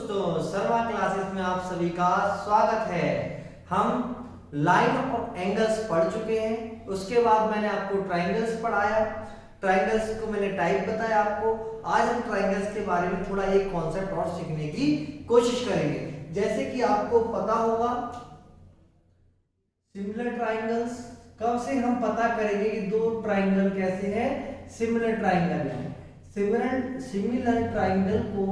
दोस्तों, शर्मा क्लासेस में आप सभी का स्वागत है। हम लाइन और एंगल्स पढ़ चुके हैं। उसके बाद मैंने आपको ट्राइंगल्स पढ़ाया। ट्राइंगल्स को मैंने टाइप बताया आपको। आज हम ट्राइंगल्स के बारे में थोड़ा एक कॉन्सेप्ट और सीखने की कोशिश करेंगे। जैसे कि आपको पता होगा सिमिलर ट्राइंगल्स, कब से हम पता करेंगे कि दो ट्राइंगल कैसे हैं, सिमिलर ट्राइंगल है। सिमिलर ट्राइंगल को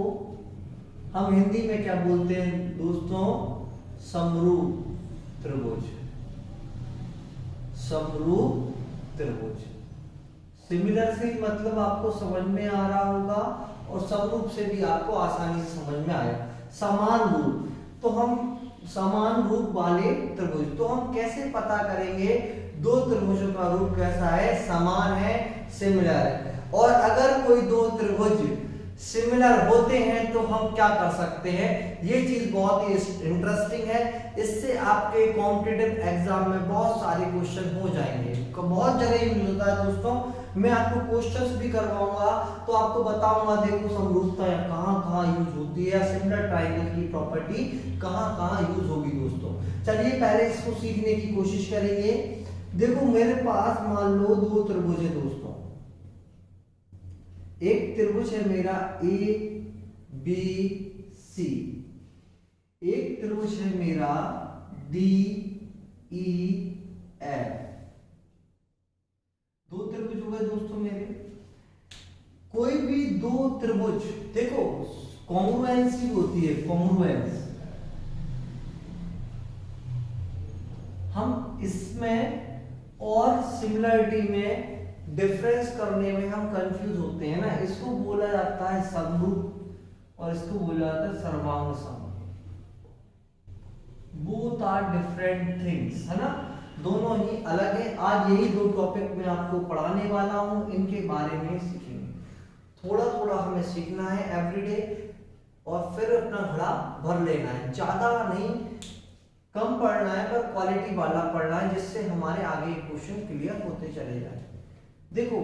हम हिंदी में क्या बोलते हैं दोस्तों? समरूप त्रिभुज। समरूप त्रिभुज। सिमिलर से मतलब आपको समझ में आ रहा होगा और समरूप से भी आपको आसानी से समझ में आएगा। समान रूप, तो हम समान रूप वाले त्रिभुज, तो हम कैसे पता करेंगे दो त्रिभुजों का रूप कैसा है, समान है, सिमिलर है। और अगर कोई दो त्रिभुज सिमिलर होते हैं तो हम क्या कर सकते हैं, ये चीज बहुत ही इंटरेस्टिंग है। इससे आपके कॉम्पिटिटिव एग्जाम में बहुत सारे क्वेश्चन हो जाएंगे। बहुत जगह यूज होता है दोस्तों। मैं आपको क्वेश्चंस भी करवाऊंगा तो आपको बताऊंगा, देखो समरूपता कहां कहां यूज होती है, सिमिलर ट्राइंगल की प्रॉपर्टी कहां कहां यूज होगी दोस्तों। चलिए पहले इसको सीखने की कोशिश करेंगे। देखो मेरे पास मान लो दो त्रिभुज है दोस्तों। एक त्रिभुज है मेरा ए बी सी, एक त्रिभुज है मेरा डी ई एफ। दो त्रिभुज हो गए दोस्तों मेरे। कोई भी दो त्रिभुज, देखो कॉन्ग्रुएंसी होती है, कॉन्ग्रुएंस। हम इसमें और सिमिलरिटी में डिफरेंस करने में हम कंफ्यूज होते हैं ना। इसको बोला जाता है समरूप और इसको बोला जाता है सर्वांग सम। बोथ आर डिफरेंट थिंग्स, है ना, दोनों ही अलग है। आज यही दो टॉपिक मैं आपको पढ़ाने वाला हूं, इनके बारे में सीखेंगे। थोड़ा थोड़ा हमें सीखना है एवरीडे और फिर अपना घड़ा भर लेना है। ज्यादा नहीं, कम पढ़ना है पर क्वालिटी वाला पढ़ना है, जिससे हमारे आगे क्वेश्चन क्लियर होते चले जाए। देखो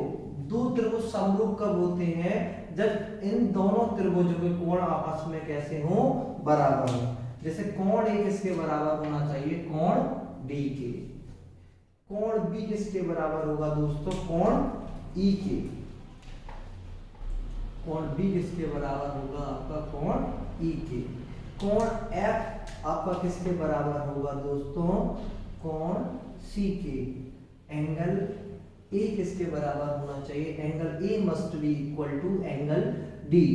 दो त्रिभुज समरूप कब होते हैं, जब इन दोनों त्रिभुजों के कोण आपस में कैसे हो, बराबर हो। जैसे कोण ए किसके बराबर होना चाहिए, कोण डी के। कोण बी किसके बराबर होगा दोस्तों, कोण ई के। कोण बी किसके बराबर होगा आपका, कोण ई के। कोण एफ आपका किसके बराबर होगा दोस्तों, कोण सी के। एंगल ए किसके बराबर होना चाहिए, angle A must be equal to angle D.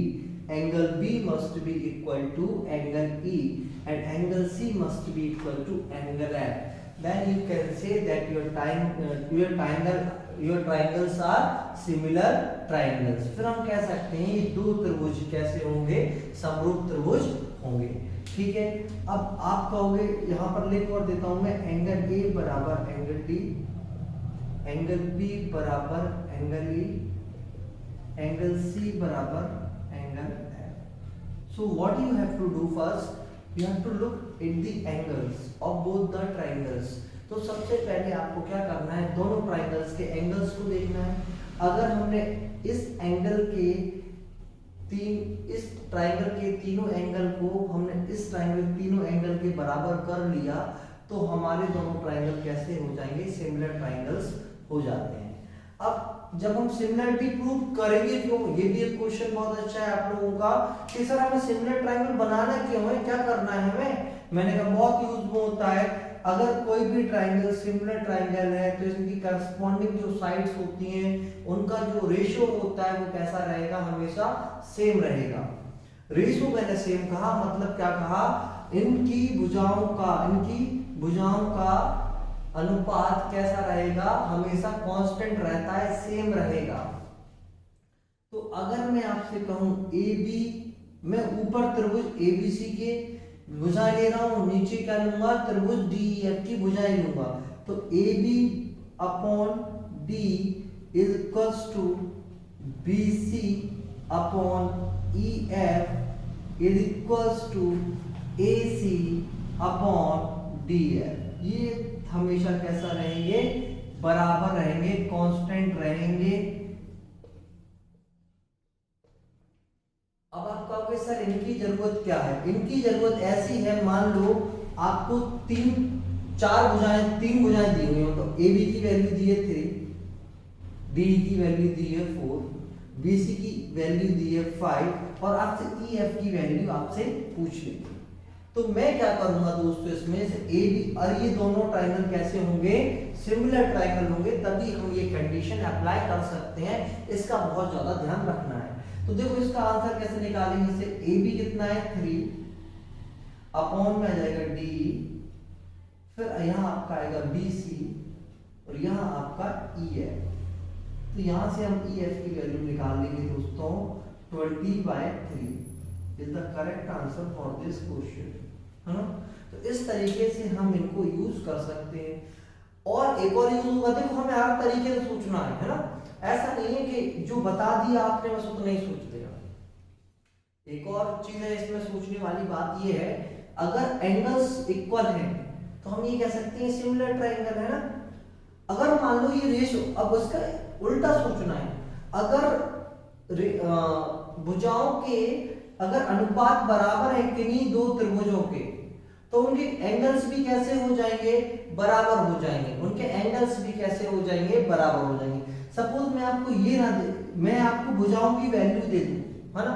Angle B must be equal to angle E and angle C must be equal to angle F. Then you can say that your triangles are similar triangles. फिर हम कह सकते हैं ये दो त्रिभुज कैसे होंगे, समरूप त्रिभुज होंगे। ठीक है, अब आप कहोगे, यहाँ पर लिख और देता हूं मैं, एंगल ए बराबर एंगल डी, एंगल बी बराबर एंगल ई, एंगल सी बराबर angle F. So what you have to do first, you have to look at the angles of both the triangles. तो सबसे पहले आपको क्या करना है, दोनों ट्राइंगल्स के एंगल्स को देखना है। अगर हमने इस एंगल के इस ट्राइंगल के तीनों एंगल को हमने इस ट्राइंगल तीनों एंगल के बराबर कर लिया तो हमारे दोनों ट्राइंगल कैसे हो जाएंगे, सिमिलर ट्राइंगल्स हो जाते हैं। अब जब हम सिमिलरिटी प्रूव करेंगे, क्यों, ये भी एक क्वेश्चन बहुत अच्छा है आप लोगों का कि सर हमें सिमिलर ट्रायंगल बनाना क्यों है, क्या करना है हमें। मैंने कहा बहुत यूज होता है। अगर कोई भी ट्रायंगल सिमिलर ट्रायंगल है तो इनकी करस्पॉन्डिंग जो साइड्स होती हैं उनका जो रेशियो होता है वो कैसा रहेगा, हमेशा सेम रहेगा। रेशियो मैंने सेम कहा, मतलब क्या कहा, इनकी भुजाओं का अनुपात कैसा रहेगा, हमेशा कांस्टेंट रहता है, सेम रहेगा। तो अगर मैं आपसे कहूं ए बी, मैं ऊपर त्रिभुज ए बी सी के भुजाएं ले रहा हूं, नीचे क्या लूंगा, त्रिभुज डी ई एफ की भुजाएं लूंगा। तो A B upon D is equals to B C upon E F is equals to A C upon D F. ये हमेशा कैसा रहेंगे, बराबर रहेंगे, कांस्टेंट रहेंगे। अब आपका कहोगे सर इनकी जरूरत क्या है, इनकी जरूरत ऐसी है, मान लो आपको तीन भुजाएं दी हुई हो, तो ए बी की वैल्यू दी है 3, डी की वैल्यू दी है 4, बी सी की वैल्यू दी है 5 और आपसे ई एफ की वैल्यू आपसे पूछ लेंगे। तो मैं क्या करूंगा दोस्तों, इसमें से ए बी और ये दोनों ट्रायंगल कैसे होंगे, सिमिलर ट्रायंगल होंगे, तभी हम ये कंडीशन अप्लाई कर सकते हैं। इसका बहुत ज्यादा ध्यान रखना है। तो देखो इसका आंसर कैसे निकालेंगे, इसे ए बी कितना है 3 अपॉन में आ जाएगा डी, फिर यहाँ आपका आएगा बी सी और यहाँ आपका ई एफ। तो यहाँ से हम ई एफ की वैल्यू निकाल लेंगे दोस्तों 20/3 is the correct answer for this question, है ना। तो इस तरीके से हम इनको यूज कर सकते हैं। और एक और यूज होगा, देखो हमें हर तरीके से सोचना है ना, ऐसा नहीं है कि जो बता दिया आपने बस उतना ही सोच देगा। एक और चीज है इसमें सोचने वाली बात ये है, अगर एंगल्स इक्वल हैं तो हम ये कह सकते हैं सिमिलर ट्रायंगल है ना। अगर मान लो ये रेशो, अब उसका उल्टा सोचना है, अगर भुजाओं के अगर अनुपात बराबर है किन्हीं दो त्रिभुजों के, तो उनके एंगल्स भी कैसे हो जाएंगे, बराबर हो जाएंगे, उनके एंगल्स भी कैसे हो जाएंगे, बराबर हो जाएंगे। सपोज मैं आपको ये ना दे, मैं आपको भुजाओं की वैल्यू दे दूं, है ना,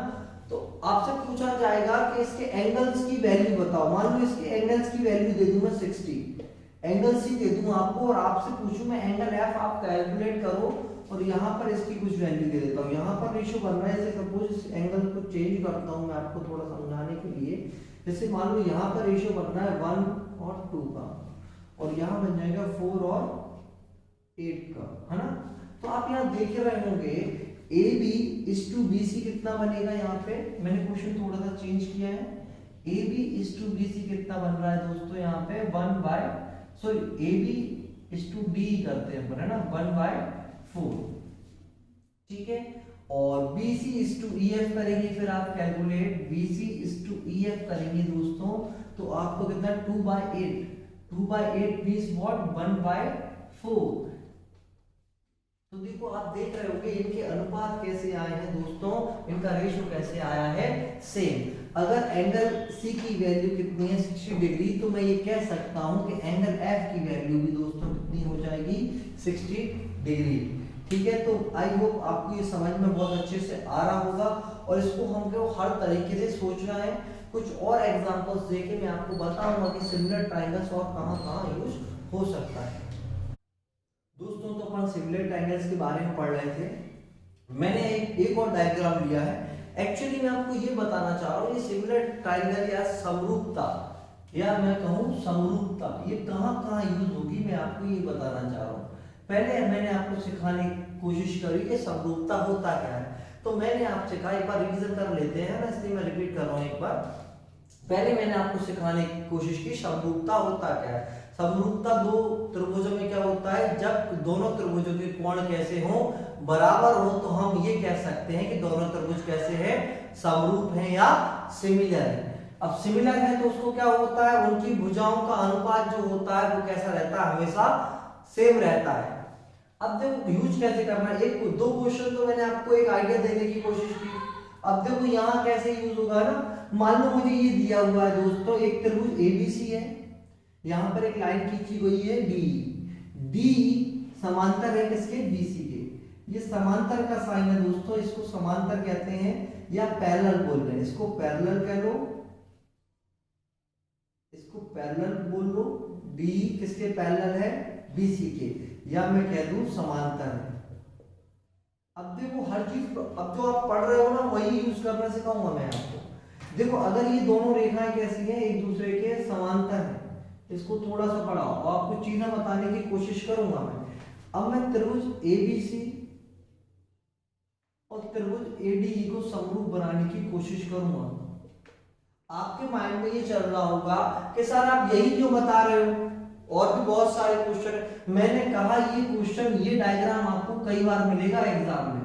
तो आपसे पूछा जाएगा कि इसके एंगल्स की वैल्यू बताओ। मान लो इसके एंगल्स की वैल्यू दे दूं मैं 60, एंगल सी दे दूं आपको और आपसे पूछूं मैं एंगल एफ आप कैलकुलेट करो और यहाँ पर इसकी कुछ वैल्यू दे देता हूँ। यहाँ पर रेशियो बन रहा है, जैसे सपोज इस एंगल को चेंज करता हूँ मैं आपको थोड़ा समझाने के लिए। जैसे मान लो यहाँ पर रेशियो बन रहा है 1 और 2 का और यहाँ बन जाएगा 4 और 8 का, है ना। तो आप यहाँ देख रहे होंगे A B is to B C कितना बनेगा, यहाँ पे मैंने क्वेश्चन थोड़ा सा चेंज किया है। A B is to B C कितना बन रहा है दोस्तों, यहाँ पे 1/, A B is to D करते हैं पर, है ना, 1/4, ठीक है। और B C is to E F करेंगे, फिर आप calculate B C is to E F करेंगे दोस्तों, तो आपको कितना 2/8, 2/8 मींस व्हाट 1/4। तो देखो आप देख रहे होंगे इनके अनुपात कैसे आए हैं दोस्तों, इनका रेशियो कैसे आया है, सेम। अगर एंगल सी की वैल्यू कितनी है 60 डिग्री, तो मैं ये कह सकता हूं कि एंगल एफ की वैल्यू भी दोस्तों कितनी हो जाएगी 60 डिग्री, ठीक है। तो आई होप आपको ये समझ में बहुत अच्छे से आ रहा होगा और इसको हमको हर तरीके से सोचना है। कुछ और एग्जांपल्स देके मैं आपको बताऊंगा कि सिमिलर ट्रायंगल्स और कहां-कहां यूज हो सकता है। दोस्तों तो अपन सिमिलर ट्रायंगल्स के बारे में पढ़ रहे थे, मैंने एक और डायग्राम लिया है। एक्चुअली मैं आपको ये बताना चाह रहा हूँ ये सिमिलर ट्रायंगल या समरूपता, या मैं कहूँ समरूपता, ये कहाँ यूज होगी मैं आपको ये बताना चाह रहा हूँ। पहले मैंने आपको सिखाने की कोशिश करी कि समरूपता होता क्या है, तो मैंने आपसे कहा एक बार रिवीजन कर लेते हैं ना, इसलिए मैं रिपीट कर रहा हूँ एक बार। पहले मैंने आपको सिखाने की कोशिश की समरूपता होता क्या है। समरूपता दो त्रिभुजों में क्या होता है, जब दोनों त्रिभुजों के कोण कैसे हो, बराबर हो, तो हम ये कह सकते हैं कि दोनों त्रिभुज कैसे हैं, समरूप हैं या सिमिलर है। अब सिमिलर है तो उसको क्या होता है, उनकी भुजाओं का अनुपात जो होता है वो कैसा रहता है, हमेशा सेम रहता है। अब देखो यूज कैसे करना है, एक दो क्वेश्चन तो मैंने आपको एक आइडिया देने की कोशिश की। अब देखो यहाँ कैसे यूज होगा ना, मान लो मुझे ये दिया हुआ है दोस्तों, एक त्रिभुज एबीसी है, यहाँ पर एक लाइन खींची हुई है डी, डी समांतर है किसके, बीसी के। ये समांतर का साइन है दोस्तों, इसको समांतर कहते हैं या पैरेलल बोल रहे हैं, इसको पैरेलल कह लो, इसको पैरेलल बोल लो। डी किसके पैरेलल है, बीसी के, या मैं कह दूं समांतर है। अब देखो हर चीज, अब जो आप पढ़ रहे हो ना वही यूज करना सिखाऊंगा मैं आपको। देखो अगर ये दोनों रेखाएं कैसी हैं, एक दूसरे के समांतर है, इसको थोड़ा सा पढ़ाओ और आपको चीजें बताने की कोशिश करूंगा मैं। अब मैं त्रिभुज एबीसी और त्रिभुज एडीई को समरूप बनाने की कोशिश करूंगा। आपके माइंड में ये चल रहा होगा कि सर आप यही क्यों बता रहे हो, और भी बहुत सारे क्वेश्चन। मैंने कहा ये क्वेश्चन, ये डायग्राम आपको कई बार मिलेगा एग्जाम में,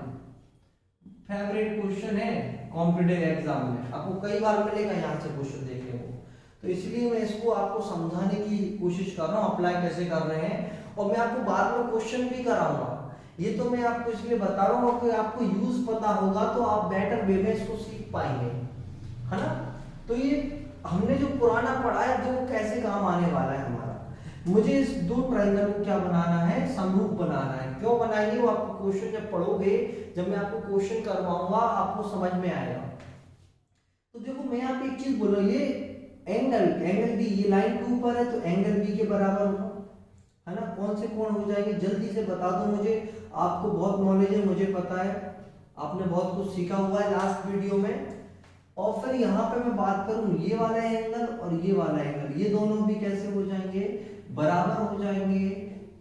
फेवरेट क्वेश्चन है कॉम्पिटिटिव एग्जाम में, आपको कई बार मिलेगा यहाँ से क्वेश्चन देखने को। तो इसलिए मैं इसको आपको समझाने की कोशिश कर रहा हूँ अप्लाई कैसे कर रहे हैं, और मैं आपको बाद में क्वेश्चन भी कराऊंगा। ये तो मैं आपको इसलिए बता रहा हूँ कि आपको यूज पता होगा तो आप बेटर वे में इसको सीख पाएंगे। है ना। तो ये हमने जो पुराना पढ़ा है देखो कैसे काम आने वाला है हमारा। मुझे इस दो ट्रायंगल को क्या बनाना है, समरूप बनाना है। क्यों बनाइए, वो आपको क्वेश्चन जब पढ़ोगे, जब मैं आपको क्वेश्चन करवाऊंगा आपको समझ में आएगा। तो देखो मैं यहाँ पे एक चीज बोल रहा हूँ, ये एंगल बी, ये लाइन के ऊपर है तो एंगल बी के बराबर होगा, है ना। कौन से कोण हो जाएंगे जल्दी से बता दो मुझे, आपको बहुत नॉलेज है मुझे पता है, आपने बहुत कुछ सीखा हुआ है लास्ट वीडियो में। और फिर यहाँ पे मैं बात करूं ये वाला एंगल और ये वाला एंगल, ये दोनों भी कैसे हो जाएंगे, बराबर हो जाएंगे।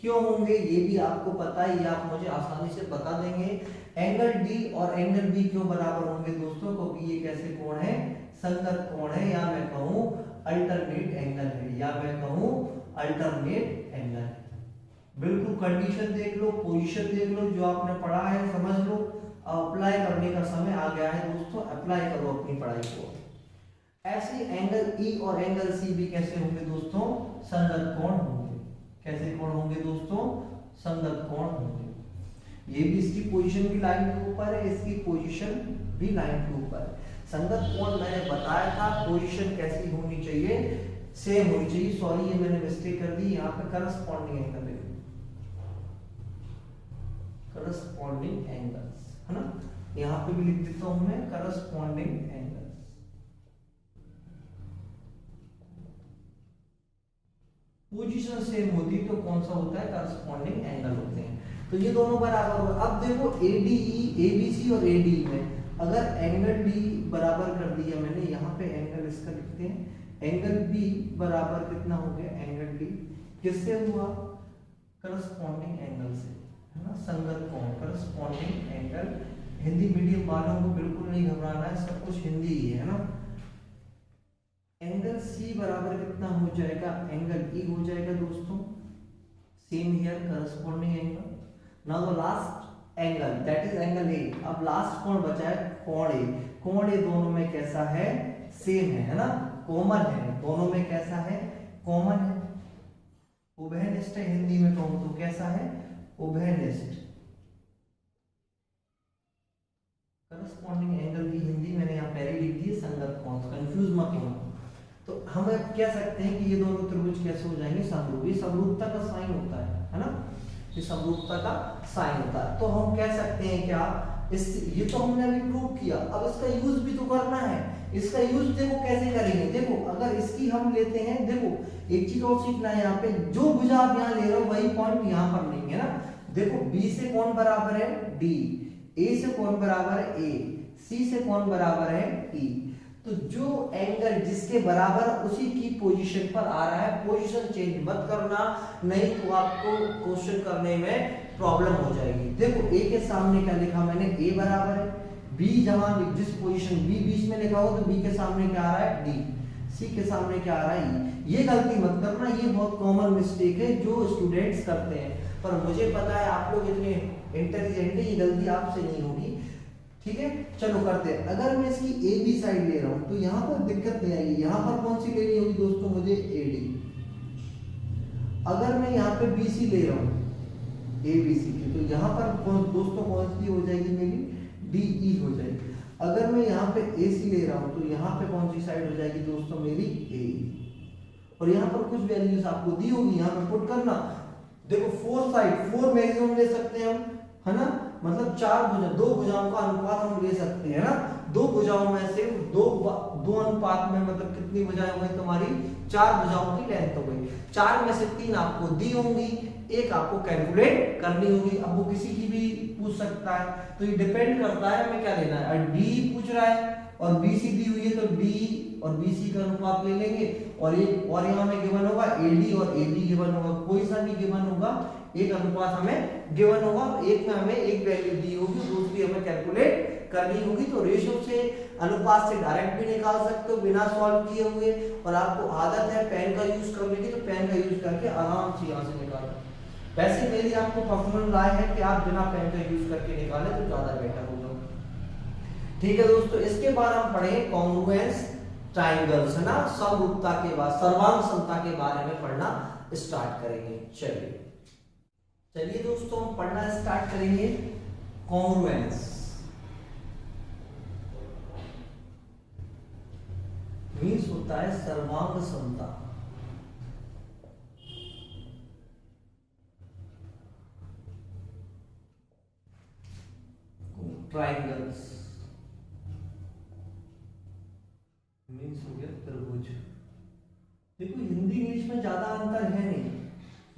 क्यों होंगे ये भी आपको पता है, ये आप मुझे आसानी से बता देंगे। एंगल डी और एंगल बी क्यों बराबर होंगे दोस्तों, क्योंकि ये कैसे कोण है, संगत कोण है, या मैं कहूं अल्टरनेट एंगल है, या मैं कहूं अल्टरनेट एंगल। बिल्कुल कंडीशन देख लो, पोजीशन देख लो, जो आपने पढ़ा है समझ लो। अप्लाई करने का समय आ गया है दोस्तों, अप्लाई करो अपनी पढ़ाई को। ऐसे एंगल ई और एंगल सी भी कैसे होंगे दोस्तों, संगत कोण होंगे। कैसे कोण होंगे दोस्तों, संगत कोण होंगे। ये भी इसकी पोजीशन भी लाइन के ऊपर है, इसकी पोजीशन भी लाइन के ऊपर है। संगत कोण मैंने बताया था, पोजीशन कैसी होनी चाहिए, सेम होनी चाहिए। सॉरी ये मैंने मिस्टेक कर दी, यहाँ पे करस्पॉन्डिंग एंगल है, करस्पॉन्डिंग एंगल्स, है ना। यहाँ पे भी लिख देता हूं मैं करस्पॉन्डिंग एंगल्स। पोजीशन सेम होती तो कौन सा होता है, करस्पॉन्डिंग एंगल होते हैं। तो ये दोनों बराबर हो। अब देखो एडीई, एबीसी और एडी में अगर एंगल डी बराबर कर दिया मैंने, यहाँ पे एंगल इसका लिखते हैं, एंगल बी बराबर कितना हो गया, एंगल डी किससे हुआ, करस्पॉन्डिंग एंगल से, है ना। संगत कोण, करस्पॉन्डिंग एंगल। हिंदी मीडियम वालों को बिल्कुल नहीं घबराना है, सब कुछ हिंदी ही है ना। एंगल सी बराबर कितना हो जाएगा, एंगल ई हो जाएगा दोस्तों, same here corresponding angle. Now the last angle that is angle A. अब लास्ट कोण बचा है कोण ए। कोण ए दोनों में कैसा है, सेम है ना, कॉमन है, दोनों में कैसा है, कॉमन है, उभयनिष्ठ है। हिंदी में कहूं तो कैसा है, उभयनिष्ठ। करस्पॉन्डिंग एंगल की हिंदी मैंने यहाँ पहले लिख दी है संगत कोण, कंफ्यूज मत होना। तो हम अब कह सकते हैं कि ये दोनों त्रिभुज कैसे हो जाएंगे, समरूप। ये समरूपता का साइन होता है ना, ये समरूपता का साइन होता है। तो हम कह सकते हैं क्या, इस ये तो हमने अभी प्रूव किया, अब इसका यूज भी तो करना है। इसका यूज देखो कैसे करेंगे, देखो अगर इसकी हम लेते हैं, देखो एक चीज और सीखना है यहाँ पे, जो भुजा आप यहाँ ले रहे हो वही पॉइंट यहाँ पर लेंगे ना। देखो बी से कौन बराबर है, डी, ए से कौन बराबर है, ए, सी से कौन बराबर है, ई। तो जो एंगल जिसके बराबर उसी की पोजीशन पर आ रहा है, पोजीशन चेंज मत करना, नहीं तो आपको क्वेश्चन करने में प्रॉब्लम हो जाएगी। देखो ए के सामने क्या लिखा मैंने, ए बराबर है, बी जहां जिस पोजीशन बी बीच में लिखा हो तो बी के सामने क्या आ रहा है, डी, सी के सामने क्या आ रहा है, ई। ये गलती मत करना, ये बहुत कॉमन मिस्टेक है जो स्टूडेंट्स करते हैं, पर मुझे पता है आप लोग इतने इंटेलिजेंट है, ये गलती आपसे नहीं होगी। ठीक है, चलो करते हैं। अगर मैं इसकी ए बी साइड ले रहा हूं तो यहां पर दिक्कत नहीं आएगी। यहां पर कौन सी लेनी होगी दोस्तों, मुझे ए डी। अगर मैं यहाँ पे बी सी ले रहा हूं, ए बी सी की, तो यहाँ पर दोस्तों कौन सी हो जाएगी मेरी, डी ई हो जाएगी। अगर मैं यहाँ पे ए सी ले रहा हूं तो यहाँ पे कौन सी साइड हो जाएगी दोस्तों, मेरी ए। और यहाँ पर कुछ वैल्यूज आपको दी होगी, यहाँ पे पुट करना। देखो फोर साइड, फोर मैक्सिमम ले सकते हैं हम, है ना, मतलब चार भुजा, दो भुजाओं का अनुपात हम ले सकते हैं ना। दो भुजाओं में से दो अनुपात में मतलब कितनी भुजाएं हुई तुम्हारी, चार भुजाओं की लेंथ हो गई। चार में से तीन आपको दी होंगी, एक आपको कैलकुलेट करनी होगी। अब वो किसी की भी पूछ सकता है, तो ये डिपेंड करता है हमें क्या लेना है। डी पूछ रहा है और बी सी दी हुई है तो डी और बी सी का अनुपात ले लेंगे, और एक और यहाँ में गिवन होगा एडी और एबी गिवन होगा, कोई सा भी गिवन होगा, एक अनुपात हमें गिवन होगा। एक में हमें एक वैल्यू दी होगी, दूसरी हमें कैलकुलेट करनी होगी। तो रेशियो से, अनुपात से डायरेक्ट भी निकाल सकते हो बिना सॉल्व किए हुए, और आपको आदत है पेन का यूज करने की, तो पेन का यूज करके आराम से यहाँ से निकालो। वैसे मेरी आपको पर्सनल राय है कि आप बिना पेन का यूज करके निकालें तो ज्यादा बेटर होगा। ठीक है दोस्तों, इसके बाद हम पढ़ेंगे कॉन्ग्रुएंस ट्रायंगल्स, है ना, समरूपता के बाद सर्वांग समता के बारे में पढ़ना स्टार्ट करेंगे। चलिए दोस्तों हम पढ़ना स्टार्ट करेंगे कॉन्ग्रुएंस। होता है सर्वांग समता। ट्राइंगल्स मीन्स हो गया त्रिभुज। देखो हिंदी इंग्लिश में ज्यादा अंतर है नहीं,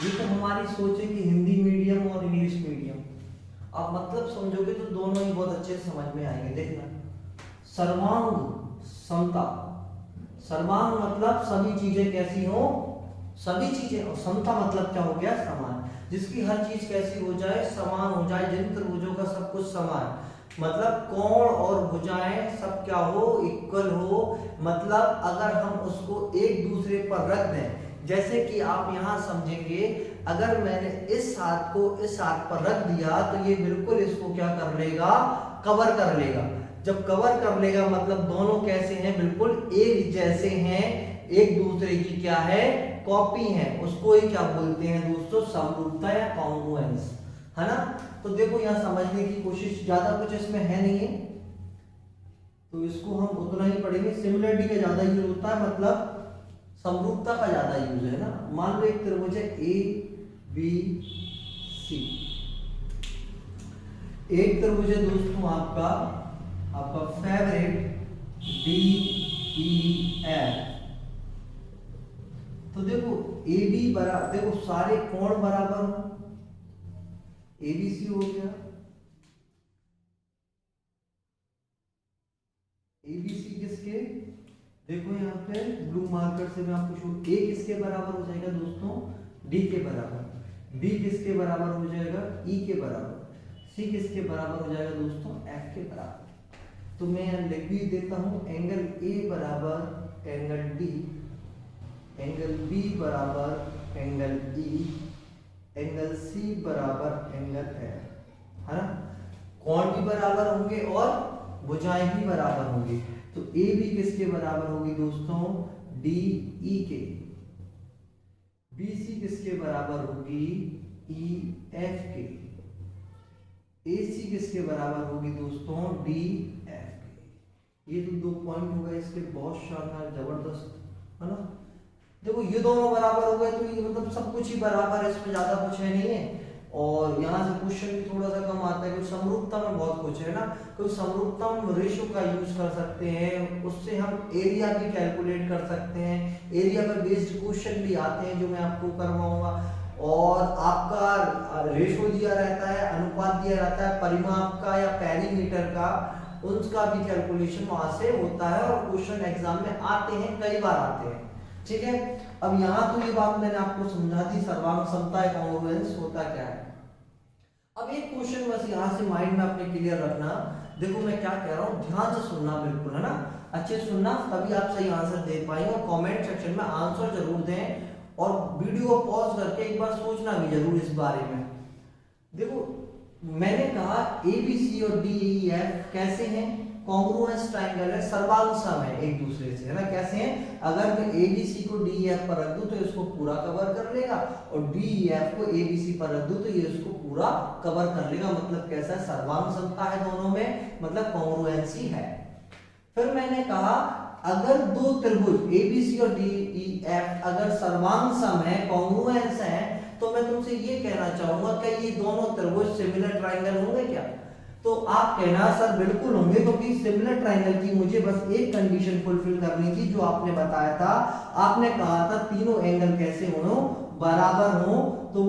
ये तो हमारी सोच है कि हिंदी मीडियम और इंग्लिश मीडियम, आप मतलब समझोगे तो दोनों ही बहुत अच्छे से समझ में आएंगे। देखना सर्वांग समता, सर्वांग मतलब सभी चीजें कैसी हो, सभी चीजें, और समता मतलब क्या हो गया समान, जिसकी हर चीज कैसी हो जाए, समान हो जाए, जिन त्रिभुजों का सब कुछ समान, मतलब कोण और भुजाएं सब क्या हो, इक्वल हो। मतलब अगर हम उसको एक दूसरे पर रख दें, जैसे कि आप यहां समझेंगे, अगर मैंने इस हाथ को इस हाथ पर रख दिया तो ये बिल्कुल इसको क्या कर लेगा, कवर कर लेगा। जब कवर कर लेगा मतलब दोनों कैसे हैं, बिल्कुल एक जैसे हैं, एक दूसरे की क्या है, कॉपी है। उसको ही क्या बोलते हैं दोस्तों, समरूपता या कॉन्ग्रुएंस, है ना। तो देखो यहाँ समझने की कोशिश, ज्यादा कुछ इसमें है नहीं है, तो इसको हम उतना ही पढ़ेंगे। सिमिलरिटी का ज्यादा यूज होता है, मतलब समरूपता का ज्यादा यूज है ना। मान लो एक त्रिभुज है ए बी सी, एक त्रिभुज है दोस्तों आपका फेवरेट डी ई एफ। तो देखो ए बी बराबर, देखो सारे कोण बराबर हो, एबीसी हो गया, एबीसी किसके, देखो यहाँ पे ब्लू मार्कर से मैं आपको शो, ए किसके बराबर हो जाएगा दोस्तों, डी के बराबर, बी किसके बराबर हो जाएगा, ई के बराबर, सी किसके बराबर हो जाएगा दोस्तों, एफ के बराबर। तो मैं लिख भी देता हूं, एंगल ए बराबर एंगल डी, एंगल बी बराबर एंगल ई, एंगल सी बराबर एंगल एफ, है ना। कोण भी बराबर होंगे और भुजाएं भी बराबर होंगी। तो ए बी किसके बराबर होगी दोस्तों, डी ई के, बी सी किसके बराबर होगी, ई एफ के, ए सी किसके बराबर होगी दोस्तों, डी एफ के। ये तो दो पॉइंट हो गए इसके, बहुत शानदार जबरदस्त, है ना। देखो ये दोनों बराबर हो गए तो ये मतलब सब कुछ ही बराबर है, इसमें ज्यादा कुछ है नहीं है। और यहाँ से क्वेश्चन भी थोड़ा सा कम आता है, क्योंकि समरूपता में बहुत कुछ है ना। तो समरूपता में रेशो का यूज कर सकते हैं, उससे हम एरिया भी कैलकुलेट कर सकते हैं, एरिया पर बेस्ड क्वेश्चन भी आते हैं जो मैं आपको करवाऊंगा। और आपका रेशो दिया रहता है, अनुपात दिया रहता है, परिमाप का या पेरीमीटर का, उसका भी कैलकुलेशन वहां से होता है और क्वेश्चन एग्जाम में आते हैं, कई बार आते हैं, ठीक है। अब यहाँ तो ये बात मैंने आपको समझा दी, सर्वांग समता या कॉन्ग्रुएंस होता क्या है। अब एक क्वेश्चन बस यहाँ से माइंड में अपने क्लियर रखना, देखो मैं क्या कह रहा हूँ, ध्यान से सुनना बिल्कुल, है ना, अच्छे सुनना, तभी आप सही आंसर दे पाएंगे। और कमेंट सेक्शन में आंसर जरूर दें, और वीडियो को पॉज करके एक बार सोचना भी जरूर इस बारे में। देखो मैंने कहा ए बी सी और डी ई एफ कैसे हैं, कॉन्ग्रुएंस ट्रायंगल है, सर्वांग सम है एक दूसरे से, है ना। कैसे हैं, अगर मैं ए बी सी को डी ई एफ पर रख दूं तो इसको पूरा कवर कर लेगा, और डी ई एफ को ए बी सी पर रख दूं तो ये इसको पूरा कवर कर लेगा। मतलब कैसा है, सर्वांग समता है दोनों में, मतलब कॉन्ग्रुएंसी है। फिर मैंने कहा अगर दो त्रिभुज ए बी सी और डी ई एफ अगर सर्वांग सम है, कॉन्ग्रुएंस है, तो मैं तुमसे ये कहना चाहूंगा कि ये दोनों त्रिभुज सिमिलर ट्रायंगल होंगे क्या। तो आप कहना सर बिल्कुल होंगे, क्योंकि सिमिलर ट्रायंगल की मुझे बस एक कंडीशन फुलफिल करनी थी जो आपने बताया था। आपने कहा था तीनों एंगल कैसे हो, बराबर हो, तो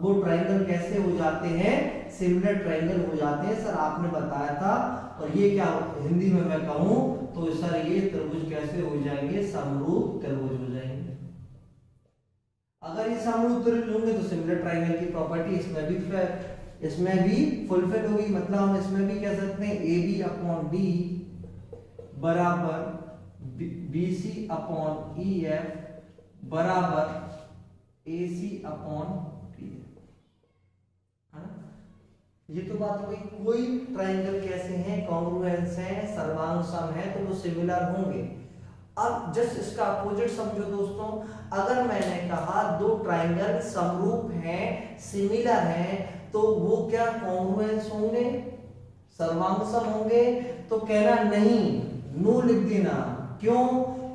वो ट्रायंगल कैसे हो जाते हैं, सिमिलर ट्रायंगल हो जाते हैं सर, आपने बताया था। और ये क्या हिंदी में मैं कहूं तो सर ये त्रिभुज कैसे हो जाएंगे, समरूप त्रिभुज हो जाएंगे। अगर ये समरूप त्रिभुज होंगे तो सिमिलर ट्रायंगल की प्रॉपर्टी इसमें भी फुलफिल होगी। मतलब हम इसमें भी कह सकते हैं ए बी अपॉन डी बराबर B C upon E F बराबर ए सी अपॉन डी, है ना। ये तो बात हो गई, कोई ट्रायंगल कैसे हैं, कॉन्ग्रुएंस हैं, सर्वांग सम है, तो वो सिमिलर होंगे। अब जस्ट इसका अपोजिट समझो दोस्तों, अगर मैंने कहा दो ट्रायंगल समरूप हैं, सिमिलर हैं, तो वो क्या कॉन्ग्रुएंस होंगे, सर्वांग सम होंगे। तो कहना नहीं, नो लिख देना, क्यों,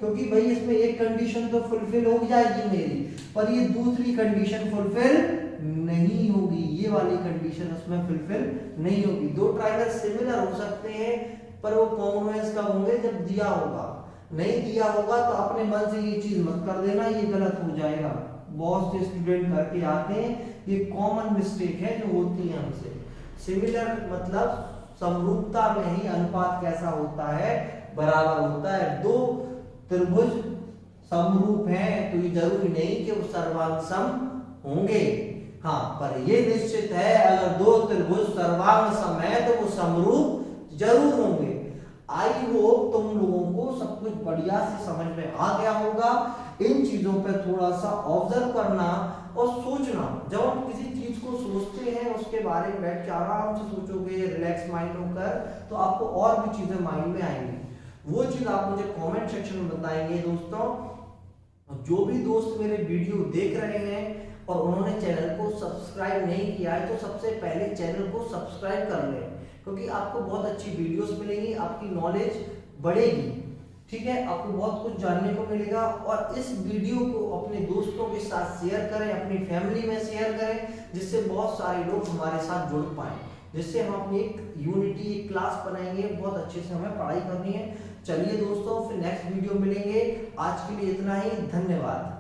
क्योंकि भाई इसमें एक कंडीशन तो फुलफिल हो जाएगी मेरी, पर ये दूसरी कंडीशन फुलफिल नहीं होगी, ये वाली कंडीशन उसमें फुलफिल नहीं होगी। दो ट्रायंगल सिमिलर हो सकते हैं पर वो कॉन्ग्रुएंस कब होंगे, जब दिया होगा। नहीं दिया होगा तो अपने मन से ये चीज मत कर देना, ये गलत हो जाएगा। बहुत से स्टूडेंट करके आते हैं, ये कॉमन मिस्टेक है जो होती है हमसे। सिमिलर मतलब समरूपता में ही अनुपात कैसा होता है, बराबर होता है। दो त्रिभुज समरूप हैं तो ये जरूरी नहीं कि वो सर्वांग सम होंगे, हाँ, पर ये निश्चित है अगर दो त्रिभुज सर्वांग सम है तो वो समरूप जरूर होंगे। आई होप तुम लोगों को सब कुछ बढ़िया से समझ में आ गया होगा। इन चीजों पर थोड़ा सा ऑब्जर्व करना और सोचना। जब हम किसी चीज को सोचते हैं उसके बारे में बैठ के आराम से सोचोगे रिलैक्स माइंड होकर, तो आपको और भी चीजें माइंड में आएंगी। वो चीज आप मुझे कमेंट सेक्शन में बताएंगे दोस्तों। जो भी दोस्त मेरे वीडियो देख रहे हैं और उन्होंने चैनल को सब्सक्राइब नहीं किया है तो सबसे पहले चैनल को सब्सक्राइब कर लें, क्योंकि आपको बहुत अच्छी वीडियोस मिलेंगी, आपकी नॉलेज बढ़ेगी, ठीक है, आपको बहुत कुछ जानने को मिलेगा। और इस वीडियो को अपने दोस्तों के साथ शेयर करें, अपनी फैमिली में शेयर करें, जिससे बहुत सारे लोग हमारे साथ जुड़ पाए, जिससे हम अपनी एक यूनिटी एक क्लास बनाएंगे। बहुत अच्छे से हमें पढ़ाई करनी है। चलिए दोस्तों, फिर नेक्स्ट वीडियो मिलेंगे। आज के लिए इतना ही, धन्यवाद।